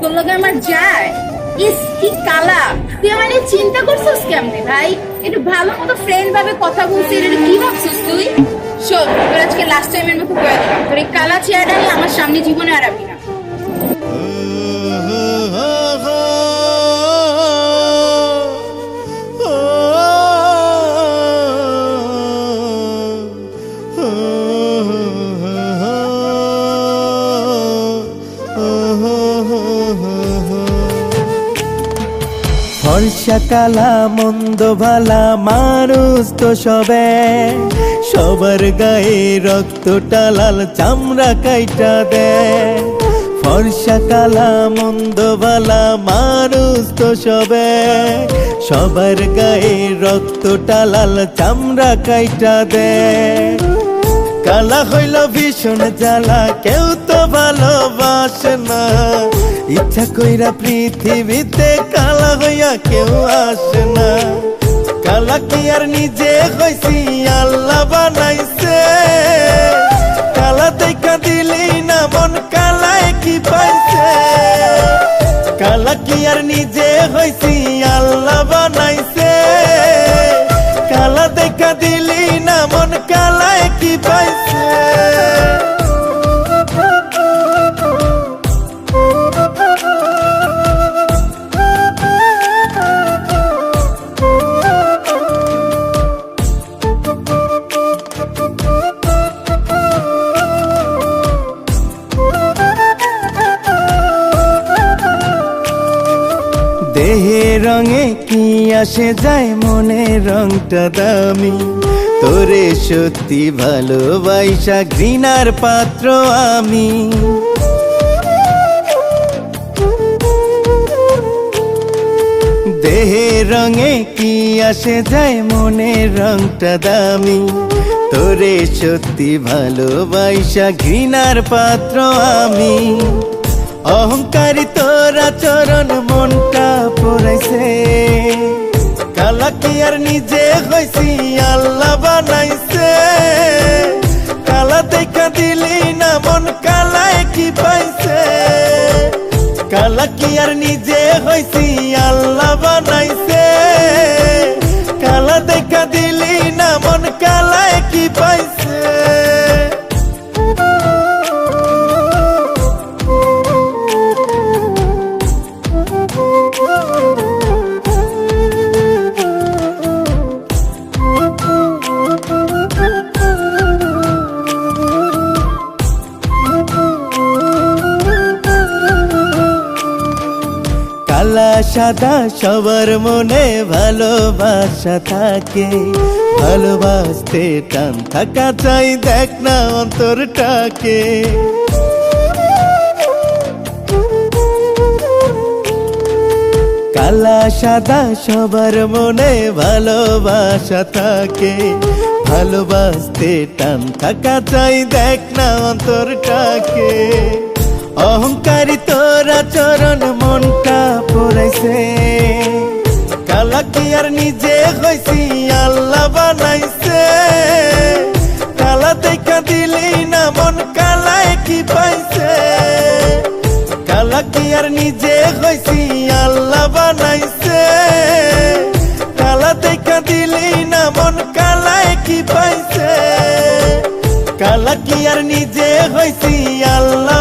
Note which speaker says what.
Speaker 1: তোর লগে আমার যায়। ইস কি কালা, তুই আমার নিয়ে চিন্তা করছিস কেমনে ভাই? একটু ভালো মতো ফ্রেন্ড ভাবে কথা বলছিস, এটা কি ভাবছিস তুই? শোন, তোর আজকে লাস্ট টাইমের মতো করে দিলাম, তোর এই কালা চেহারা নিয়ে আমার সামনে জীবনে আর আবি না।
Speaker 2: ফর্সা কালা মন্দ ভালা মানুষ তো সবে, সবার গায়ে রক্তটা লাল চামড়া কাইটা দেয়। ফর্সা কালা মন্দ ভালা মানুষ তো সবে, সবার গায়ে রক্তটা লাল চামড়া কাইটা দেয়। কালা হইল ভীষণ জ্বালা, কেউ তো ভালোবাসে না, ইচ্ছা কইরা পৃথিবীতে কালা হইয়া কেউ আসে না। কালা কি আর নিজে হইছি, আল্লাহ বানাইছে, কালা দেখা দিলি না মন কালায় কি পাইছে। কালা কি আর নিজে হইছি, আল্লাহ বানাইছে, কালা দেখা দিলি না মন কালায় কি পাইছে। দেহের রঙে কি আসে যায়, মনের রংটা দামি, তোরে সত্যি ভালোবাসা ঘৃণার পাত্র আমি। দেহের রঙে কি আসে যায়, মনের রংটা দামি, তোরে সত্যি ভালোবাসা ঘৃণার পাত্র আমি। অহংকারী তোরা চরণ মনটা পড়াইছে, কালা কি আর নিজে হইছি, আল্লাহ বানাইছে, কালা দেখা দিলি না মন কালায় কি পাইছে। কালা কি আর নিজে হইছি, আল্লাহ বানাইছে, কালা দেখা দিলি না মন কালায় কি পাইছে। কালা সাদা সবার মনে ভালোবাসা থাকে, ভালোবাসতে টান থাকা চাই, দেখ না অন্তরটাকে। কালা সাদা সবার মনে ভালোবাসা থাকে, ভালোবাসতে টান থাকা চাই, দেখ না অন্তরটাকে। অহংকারী তোরা চরণ মনটা পড়াইছে, কালা কি আর নিজে হইছি, আল্লাহ বানাইছে, কালা দেখা দিলি না মন কালায় কি পাইছে। কালা কি আর নিজে হইছি, আল্লাহ বানাইছে, কালা দেখা দিলি না মন কালায় কি পাইছে। কালা কি আর নিজে হইছি, আল্লাহ